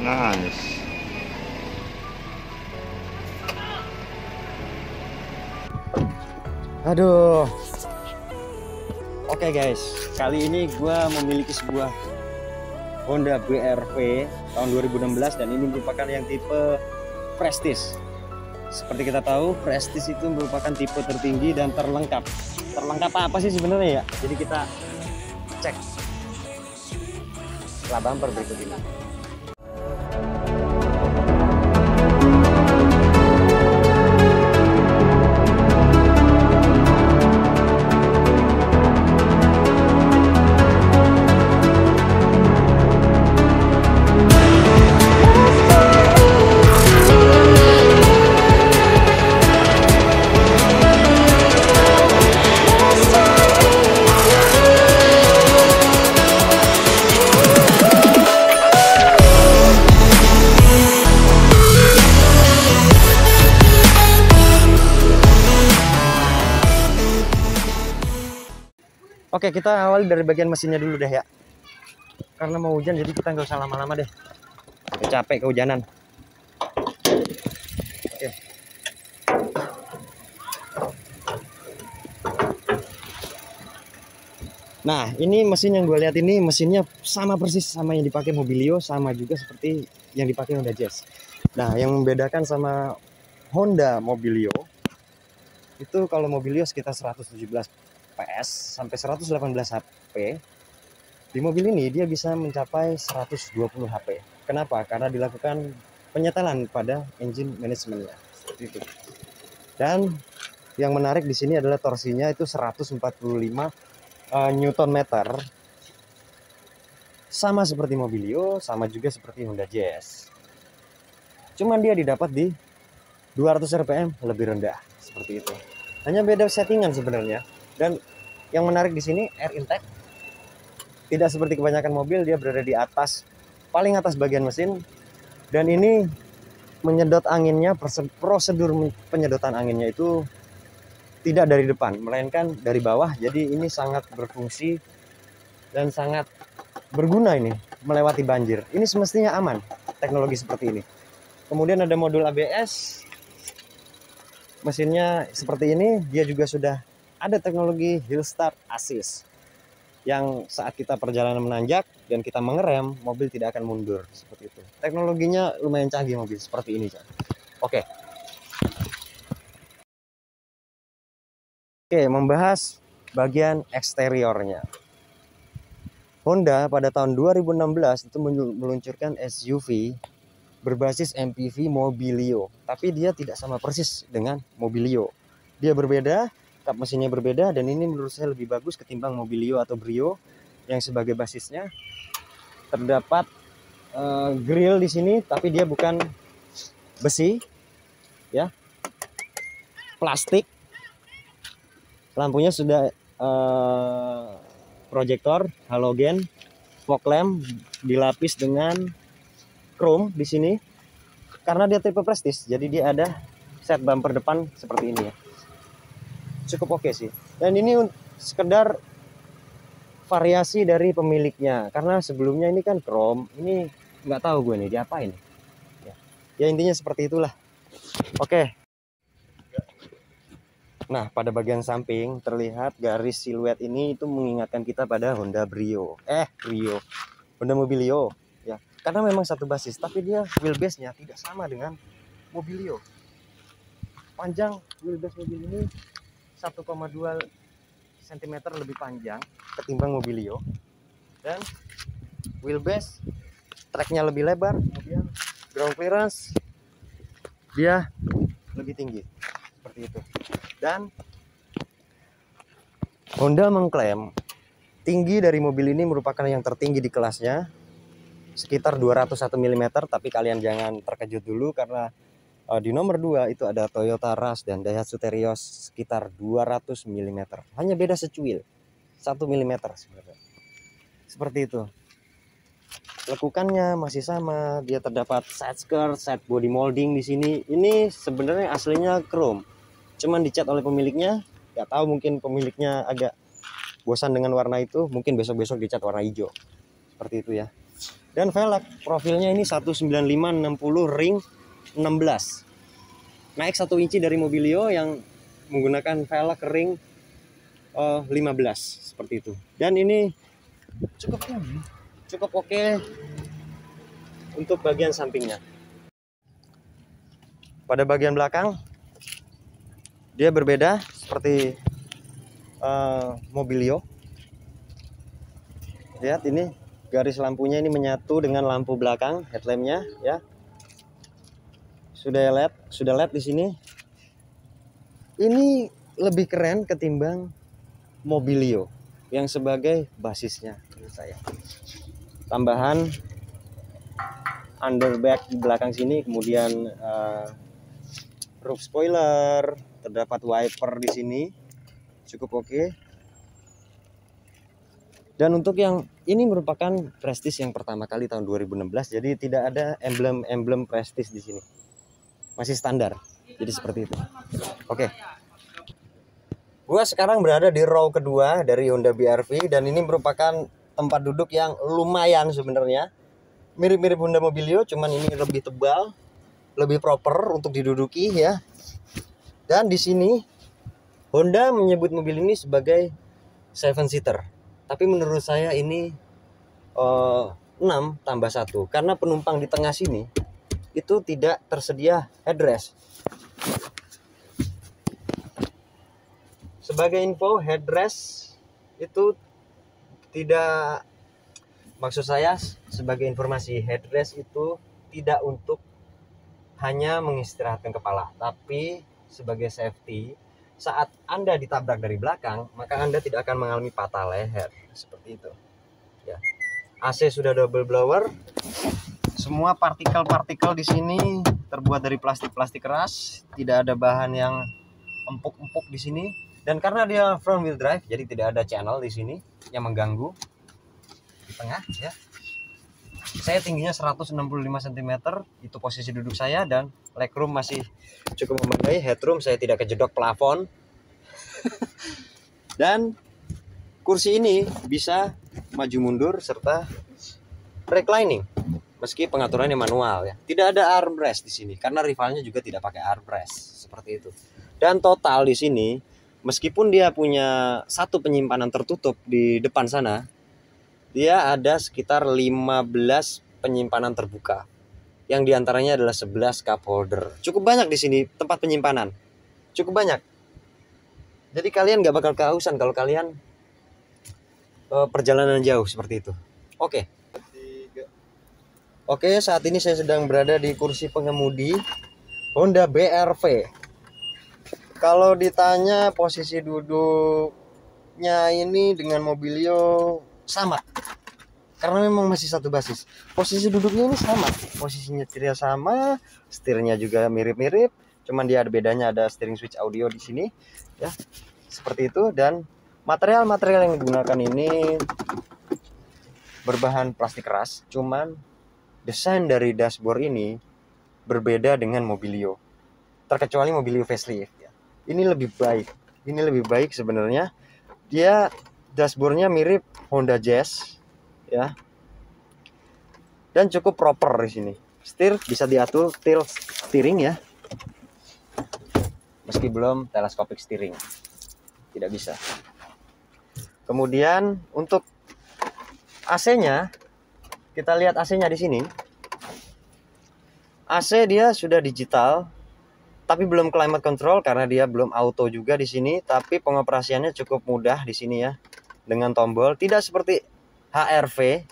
Nice. Aduh. Oke guys, kali ini gue memiliki sebuah Honda BR-V tahun 2016 dan ini merupakan yang tipe Prestige. Seperti kita tahu, Prestige itu merupakan tipe tertinggi dan terlengkap. Terlengkap apa sih sebenarnya ya? Jadi kita cek setelah bumper berikut ini. Oke, kita awali dari bagian mesinnya dulu deh ya. Karena mau hujan jadi kita nggak usah lama-lama deh. Udah capek kehujanan. Oke. Nah, ini mesin yang gue lihat ini mesinnya sama persis sama yang dipakai Mobilio, sama juga seperti yang dipakai Honda Jazz. Nah, yang membedakan sama Honda Mobilio itu kalau Mobilio sekitar 117 PS sampai 118 HP. Di mobil ini dia bisa mencapai 120 HP. Kenapa? Karena dilakukan penyetelan pada engine manajemennya. Seperti itu. Dan yang menarik di sini adalah torsinya itu 145 Newton meter. Sama seperti Mobilio, sama juga seperti Honda Jazz. Cuman dia didapat di 200 rpm lebih rendah, seperti itu. Hanya beda settingan sebenarnya. Dan yang menarik di sini air intake tidak seperti kebanyakan mobil, dia berada di atas, paling atas bagian mesin. Dan ini menyedot anginnya, prosedur penyedotan anginnya itu tidak dari depan, melainkan dari bawah. Jadi ini sangat berfungsi dan sangat berguna ini melewati banjir. Ini semestinya aman teknologi seperti ini. Kemudian ada modul ABS. Mesinnya seperti ini, dia juga sudah ada teknologi Hill Start Assist yang saat kita perjalanan menanjak dan kita mengerem, mobil tidak akan mundur seperti itu. Teknologinya lumayan canggih mobil seperti ini. Oke. Oke, membahas bagian eksteriornya. Honda pada tahun 2016 itu meluncurkan SUV berbasis MPV Mobilio, tapi dia tidak sama persis dengan Mobilio. Dia berbeda, kap mesinnya berbeda, dan ini menurut saya lebih bagus ketimbang Mobilio atau Brio yang sebagai basisnya. Terdapat grill di sini, tapi dia bukan besi, ya, plastik. Lampunya sudah proyektor halogen, fog lamp dilapis dengan chrome di sini. Karena dia tipe Prestige, jadi dia ada set bumper depan seperti ini ya. Cukup oke sih. Dan ini sekedar variasi dari pemiliknya, karena sebelumnya ini kan chrome, ini nggak tahu gue nih diapain ya, intinya seperti itulah. Oke. Nah, pada bagian samping terlihat garis siluet ini itu mengingatkan kita pada Honda Honda Mobilio ya, karena memang satu basis, tapi dia wheelbase-nya tidak sama dengan Mobilio. Panjang wheelbase mobil ini 1,2 cm lebih panjang ketimbang Mobilio, dan wheelbase tracknya lebih lebar, kemudian ground clearance dia lebih tinggi seperti itu. Dan Honda mengklaim tinggi dari mobil ini merupakan yang tertinggi di kelasnya, sekitar 201 mm, tapi kalian jangan terkejut dulu karena di nomor 2 itu ada Toyota Rush dan Daihatsu Terios sekitar 200 mm. Hanya beda secuil, 1 mm sebenarnya. Seperti itu. Lekukannya masih sama, dia terdapat side skirt, side body molding di sini. Ini sebenarnya aslinya chrome, cuman dicat oleh pemiliknya. Gak tahu, mungkin pemiliknya agak bosan dengan warna itu, mungkin besok-besok dicat warna hijau. Seperti itu ya. Dan velg profilnya ini 195/60 ring 16. Naik 1 inci dari Mobilio yang menggunakan velg ring 15 seperti itu. Dan ini cukup oke untuk bagian sampingnya. Pada bagian belakang dia berbeda seperti Mobilio. Lihat ini garis lampunya ini menyatu dengan lampu belakang headlampnya ya. Sudah LED di sini. Ini lebih keren ketimbang Mobilio yang sebagai basisnya menurut saya. Tambahan underbag di belakang sini, kemudian roof spoiler, terdapat wiper di sini, cukup oke. Dan untuk yang ini merupakan Prestige yang pertama kali tahun 2016, jadi tidak ada emblem Prestige di sini, masih standar, jadi seperti itu. Oke. Gua sekarang berada di row kedua dari Honda BR-V dan ini merupakan tempat duduk yang lumayan sebenarnya. Mirip-mirip Honda Mobilio, cuman ini lebih tebal, lebih proper untuk diduduki ya. Dan di sini Honda menyebut mobil ini sebagai 7 seater. Tapi menurut saya ini 6 tambah 1 karena penumpang di tengah sini itu tidak tersedia headrest. Sebagai info, headrest itu tidak, maksud saya sebagai informasi, headrest itu tidak untuk hanya mengistirahatkan kepala, tapi sebagai safety. Saat Anda ditabrak dari belakang, maka Anda tidak akan mengalami patah leher seperti itu ya. AC sudah double blower. Semua partikel-partikel di sini terbuat dari plastik keras, tidak ada bahan yang empuk-empuk di sini. Dan karena dia front wheel drive, jadi tidak ada channel di sini yang mengganggu di tengah ya. Saya tingginya 165 cm, itu posisi duduk saya, dan legroom masih cukup memadai. Headroom saya tidak kejedok plafon. Dan kursi ini bisa maju mundur serta reclining meski pengaturannya manual ya. Tidak ada armrest di sini karena rivalnya juga tidak pakai armrest seperti itu. Dan total di sini, meskipun dia punya satu penyimpanan tertutup di depan sana, dia ada sekitar 15 penyimpanan terbuka. Yang diantaranya adalah 11 cup holder. Cukup banyak di sini tempat penyimpanan. Cukup banyak. Jadi kalian gak bakal kehausan kalau kalian perjalanan jauh seperti itu. Oke, saat ini saya sedang berada di kursi pengemudi Honda BR-V. Kalau ditanya posisi duduknya ini dengan Mobilio sama, karena memang masih satu basis. Posisi duduknya ini sama, posisinya nyetirnya sama, setirnya juga mirip-mirip, cuman dia ada bedanya, ada steering switch audio di sini ya, seperti itu. Dan material-material yang digunakan ini berbahan plastik keras, cuman desain dari dashboard ini berbeda dengan Mobilio, terkecuali Mobilio facelift ya. Ini lebih baik sebenarnya. Dia dashboardnya mirip Honda Jazz ya, dan cukup proper di sini. Setir bisa diatur tilt steering ya, meski belum telescopic steering, tidak bisa. Kemudian untuk AC-nya, kita lihat AC-nya di sini. AC dia sudah digital, tapi belum climate control karena dia belum auto juga di sini. Tapi pengoperasiannya cukup mudah di sini ya, dengan tombol. Tidak seperti HR-V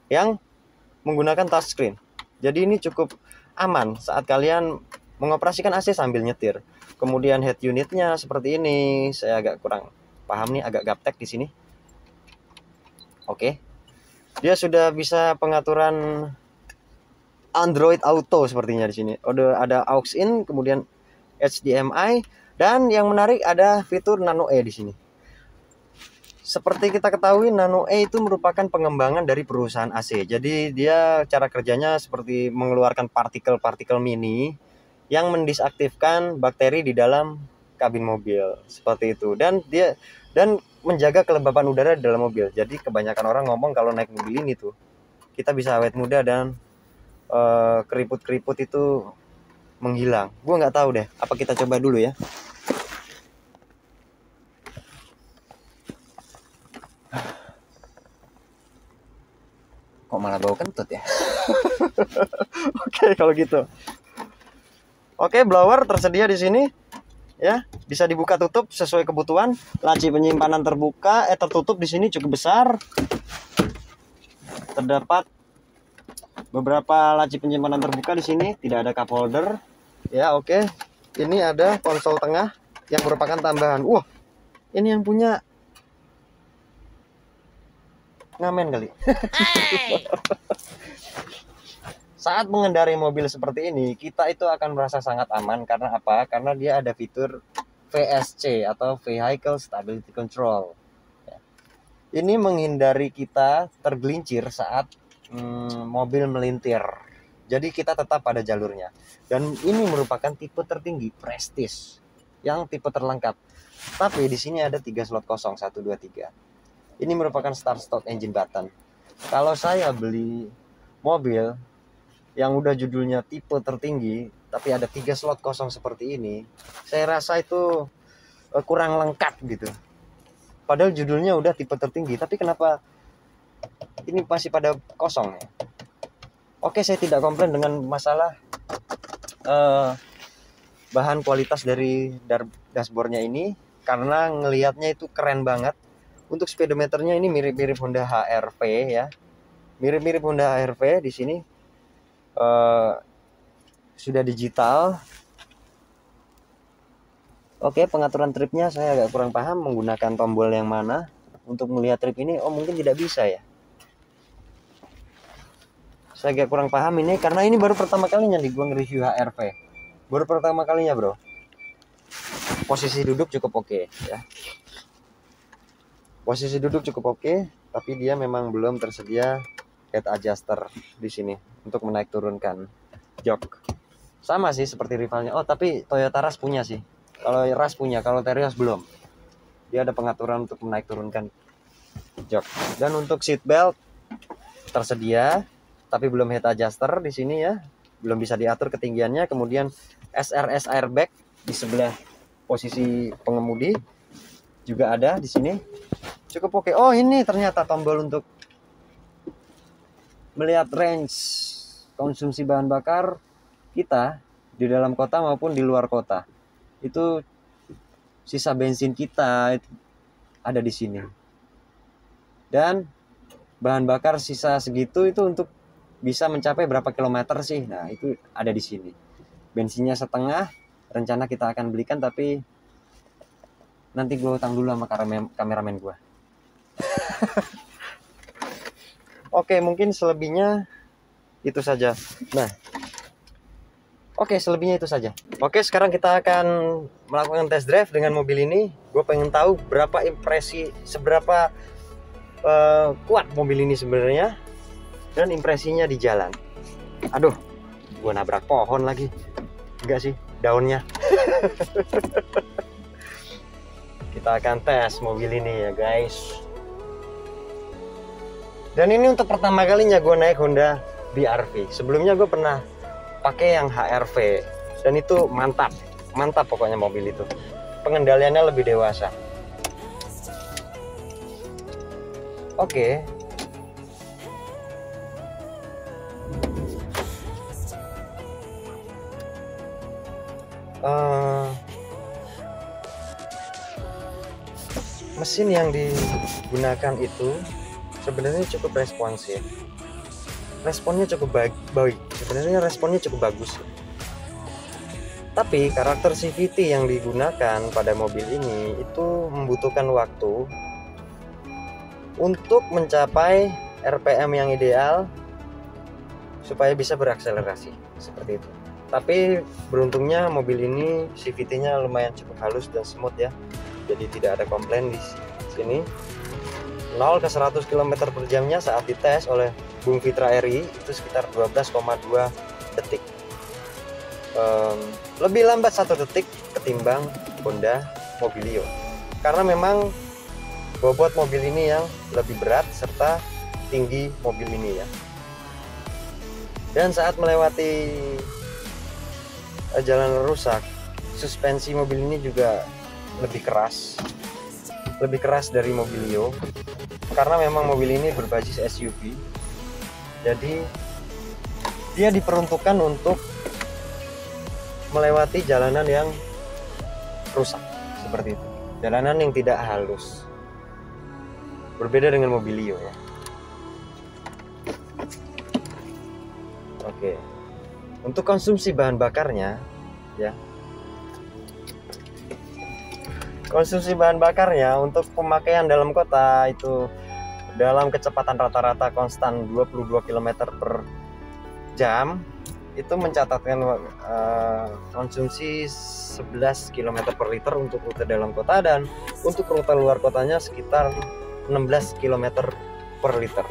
yang menggunakan touchscreen. Jadi ini cukup aman saat kalian mengoperasikan AC sambil nyetir. Kemudian head unitnya seperti ini. Saya agak kurang paham nih, agak gaptek di sini. Oke. Dia sudah bisa pengaturan Android Auto sepertinya di sini. Ada aux in, kemudian HDMI, dan yang menarik ada fitur Nano E di sini. Seperti kita ketahui, Nano E itu merupakan pengembangan dari perusahaan AC. Jadi dia cara kerjanya seperti mengeluarkan partikel-partikel mini yang mendisaktifkan bakteri di dalam kabin mobil seperti itu. Dan menjaga kelembapan udara di dalam mobil. Jadi kebanyakan orang ngomong kalau naik mobil ini tuh kita bisa awet muda dan keriput-keriput itu menghilang. Gue nggak tahu deh, apa kita coba dulu ya. Kok malah bau kentut ya? Oke, kalau gitu. Oke, blower tersedia di sini. Ya, bisa dibuka tutup sesuai kebutuhan. Laci penyimpanan tertutup di sini cukup besar. Terdapat beberapa laci penyimpanan terbuka di sini, tidak ada cup holder. Ya, oke. Ini ada konsol tengah yang merupakan tambahan. Wah, ini yang punya ngamen kali. Saat mengendarai mobil seperti ini, kita itu akan merasa sangat aman. Karena apa? Karena dia ada fitur VSC atau Vehicle Stability Control. Ini menghindari kita tergelincir saat mobil melintir. Jadi kita tetap pada jalurnya. Dan ini merupakan tipe tertinggi Prestige yang tipe terlengkap. Tapi di sini ada 3 slot kosong, 1, 2, 3. Ini merupakan start engine button. Kalau saya beli mobil yang udah judulnya tipe tertinggi tapi ada 3 slot kosong seperti ini, saya rasa itu kurang lengkap gitu. Padahal judulnya udah tipe tertinggi, tapi kenapa ini masih pada kosong ya? Oke, saya tidak komplain dengan masalah bahan kualitas dari dashboardnya ini, karena ngelihatnya itu keren banget. Untuk speedometernya ini mirip-mirip Honda HR-V ya, mirip-mirip Honda HR-V di sini. Sudah digital. Oke, pengaturan tripnya saya agak kurang paham menggunakan tombol yang mana untuk melihat trip ini. Oh, mungkin tidak bisa ya. Saya agak kurang paham ini karena ini baru pertama kalinya nih gue nge-review HR-V. Baru pertama kalinya, bro. Posisi duduk cukup oke ya. Posisi duduk cukup oke, tapi dia memang belum tersedia head adjuster di sini untuk menaik turunkan jok. Sama sih seperti rivalnya. Oh, tapi Toyota Rush punya sih. Kalau Rush punya, kalau Terios belum. Dia ada pengaturan untuk menaik turunkan jok. Dan untuk seat belt tersedia, tapi belum head adjuster di sini ya. Belum bisa diatur ketinggiannya. Kemudian SRS airbag di sebelah posisi pengemudi juga ada di sini. Cukup oke. Oh, ini ternyata tombol untuk melihat range konsumsi bahan bakar kita di dalam kota maupun di luar kota. Itu sisa bensin kita itu ada di sini. Dan bahan bakar sisa segitu itu untuk bisa mencapai berapa kilometer sih? Nah, itu ada di sini. Bensinnya setengah, rencana kita akan belikan, tapi nanti gue utang dulu sama kameramen gue. Oke, mungkin selebihnya itu saja. Nah, oke, selebihnya itu saja. Oke, sekarang kita akan melakukan test drive dengan mobil ini. Gue pengen tahu berapa impresi, seberapa kuat mobil ini sebenarnya, dan impresinya di jalan. Aduh, gue nabrak pohon lagi. Enggak sih, daunnya. Kita akan tes mobil ini ya guys. Dan ini untuk pertama kalinya gue naik Honda BR-V. Sebelumnya gue pernah pakai yang HR-V dan itu mantap pokoknya mobil itu. Pengendaliannya lebih dewasa. Oke. Mesin yang digunakan itu sebenarnya cukup responsif. Responnya cukup baik. Sebenarnya responnya cukup bagus. Tapi karakter CVT yang digunakan pada mobil ini itu membutuhkan waktu untuk mencapai RPM yang ideal supaya bisa berakselerasi seperti itu. Tapi beruntungnya mobil ini CVT-nya lumayan cukup halus dan smooth ya. Jadi tidak ada komplain di sini. 0 ke 100 km per jamnya saat dites oleh Bung Fitra RI itu sekitar 12,2 detik. Lebih lambat 1 detik ketimbang Honda Mobilio. Karena memang bobot mobil ini yang lebih berat serta tinggi mobil ini ya. Dan saat melewati jalan rusak, suspensi mobil ini juga lebih keras dari Mobilio, karena memang mobil ini berbasis SUV. Jadi dia diperuntukkan untuk melewati jalanan yang rusak seperti itu, jalanan yang tidak halus, berbeda dengan Mobilio ya. Oke, untuk konsumsi bahan bakarnya ya, konsumsi bahan bakarnya untuk pemakaian dalam kota itu dalam kecepatan rata-rata konstan 22 km per jam itu mencatatkan konsumsi 11 km per liter untuk rute dalam kota, dan untuk rute luar kotanya sekitar 16 km per liter.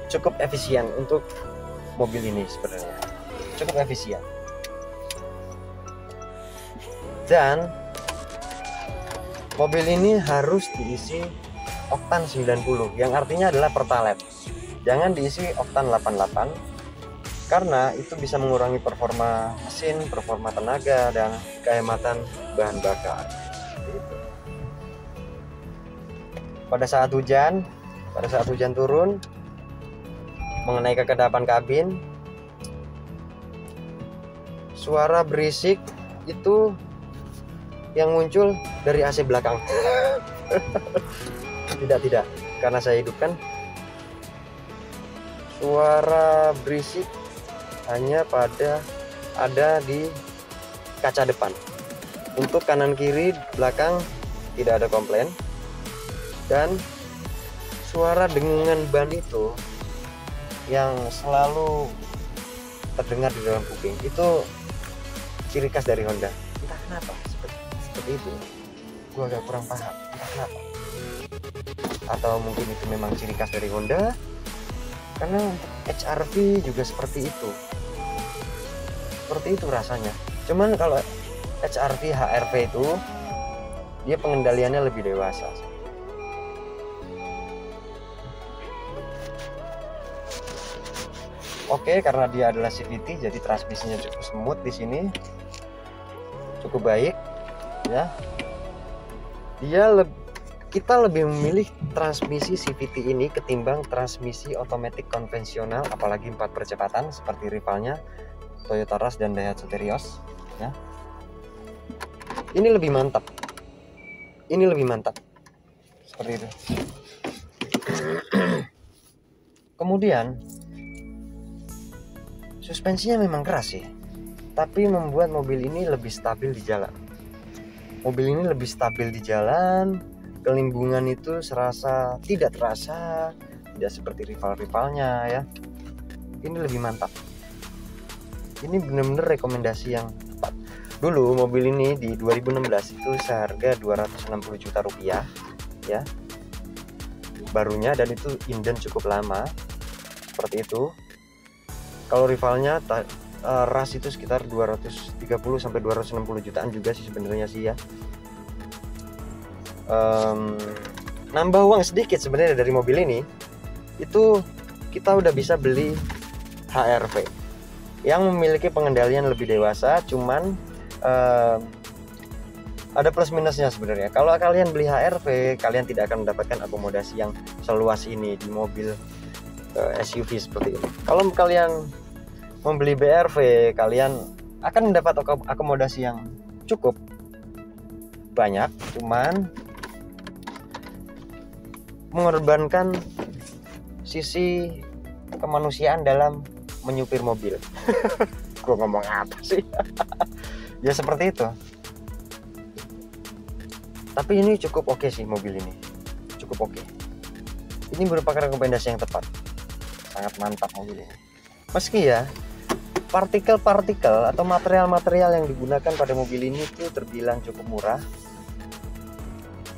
Cukup efisien untuk mobil ini sebenarnya, cukup efisien. Dan mobil ini harus diisi oktan 90, yang artinya adalah pertalite. Jangan diisi oktan 88, karena itu bisa mengurangi performa mesin, performa tenaga, dan kehematan bahan bakar. Gitu. Pada saat hujan turun, mengenai kekedapan kabin, suara berisik itu yang muncul dari AC belakang. Tidak, karena saya hidupkan. Suara berisik hanya ada di kaca depan. Untuk kanan kiri belakang tidak ada komplain. Dan suara dengungan ban itu yang selalu terdengar di dalam kuping itu ciri khas dari Honda. Entah kenapa seperti itu, gue agak kurang paham entah kenapa. Atau mungkin itu memang ciri khas dari Honda, karena untuk HR-V juga seperti itu rasanya. Cuman kalau HR-V, HR-V itu dia pengendaliannya lebih dewasa. Oke, karena dia adalah CVT, jadi transmisinya cukup smooth di sini, cukup baik, ya. Kita lebih memilih transmisi CVT ini ketimbang transmisi otomatis konvensional, apalagi 4 percepatan seperti rivalnya Toyota Rush dan Daihatsu Terios, ya. Ini lebih mantap. Seperti itu. Kemudian suspensinya memang keras sih, tapi membuat mobil ini lebih stabil di jalan. Kelimbungan itu tidak terasa, tidak seperti rival-rivalnya ya. Ini lebih mantap. Ini benar-benar rekomendasi yang tepat. Dulu mobil ini di 2016 itu seharga 260 juta rupiah ya, barunya, dan itu inden cukup lama seperti itu. Kalau rivalnya Rush itu sekitar 230 sampai 260 jutaan juga sih sebenarnya sih ya. Nambah uang sedikit sebenarnya dari mobil ini, itu kita udah bisa beli HR-V yang memiliki pengendalian lebih dewasa. Cuman ada plus minusnya sebenarnya. Kalau kalian beli HR-V, kalian tidak akan mendapatkan akomodasi yang seluas ini di mobil SUV seperti ini. Kalau kalian membeli BRV, kalian akan mendapat akomodasi yang cukup banyak, cuman mengorbankan sisi kemanusiaan dalam menyupir mobil. Gue ngomong apa sih? Ya seperti itu. Tapi ini cukup oke sih, mobil ini cukup oke. Ini merupakan rekomendasi yang tepat. Sangat mantap mobil ini. Meski ya partikel-partikel atau material-material yang digunakan pada mobil ini itu terbilang cukup murah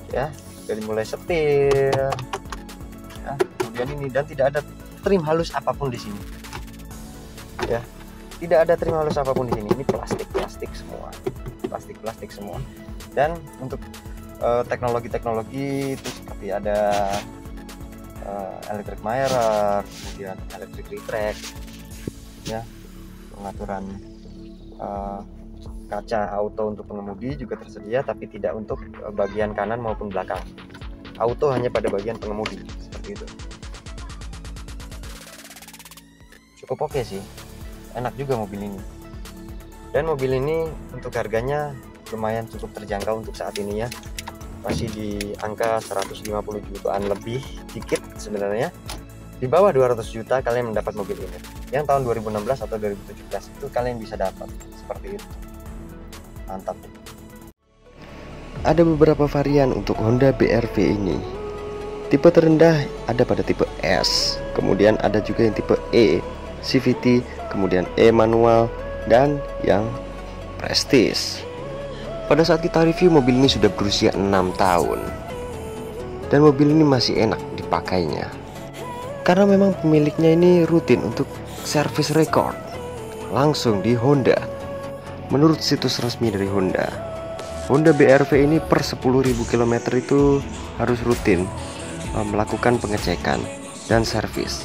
ya, dari mulai setir ya, kemudian ini, dan tidak ada trim halus apapun di sini ya, tidak ada trim halus apapun di sini. Ini plastik semua. Dan untuk teknologi itu seperti ada electric mirror, kemudian electric retract ya, pengaturan kaca auto untuk pengemudi juga tersedia, tapi tidak untuk bagian kanan maupun belakang. Auto hanya pada bagian pengemudi, seperti itu. Cukup oke sih, enak juga mobil ini. Dan mobil ini untuk harganya lumayan cukup terjangkau untuk saat ini ya. Masih di angka 150 jutaan lebih dikit sebenarnya. Di bawah 200 juta kalian mendapat mobil ini. Yang tahun 2016 atau 2017 itu kalian bisa dapat seperti itu. Mantap. Ada beberapa varian untuk Honda BR-V ini. Tipe terendah ada pada tipe S, kemudian ada juga yang tipe E, CVT, kemudian E manual, dan yang Prestige. Pada saat kita review, mobil ini sudah berusia 6 tahun. Dan mobil ini masih enak dipakainya. Karena memang pemiliknya ini rutin untuk service record langsung di Honda. Menurut situs resmi dari Honda, Honda BR-V ini per 10.000 km itu harus rutin melakukan pengecekan dan servis.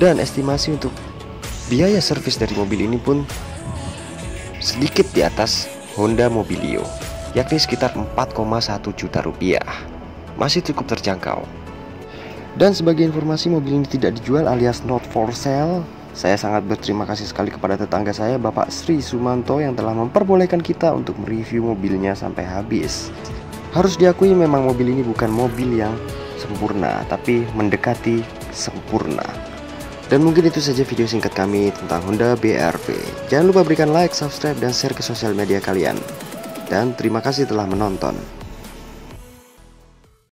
Dan estimasi untuk biaya servis dari mobil ini pun sedikit di atas Honda Mobilio, yakni sekitar 4,1 juta rupiah. Masih cukup terjangkau. Dan sebagai informasi, mobil ini tidak dijual alias not for sale. Saya sangat berterima kasih sekali kepada tetangga saya, Bapak Sri Sumanto, yang telah memperbolehkan kita untuk mereview mobilnya sampai habis. Harus diakui memang mobil ini bukan mobil yang sempurna, tapi mendekati sempurna. Dan mungkin itu saja video singkat kami tentang Honda BR-V. Jangan lupa berikan like, subscribe, dan share ke sosial media kalian. Dan terima kasih telah menonton.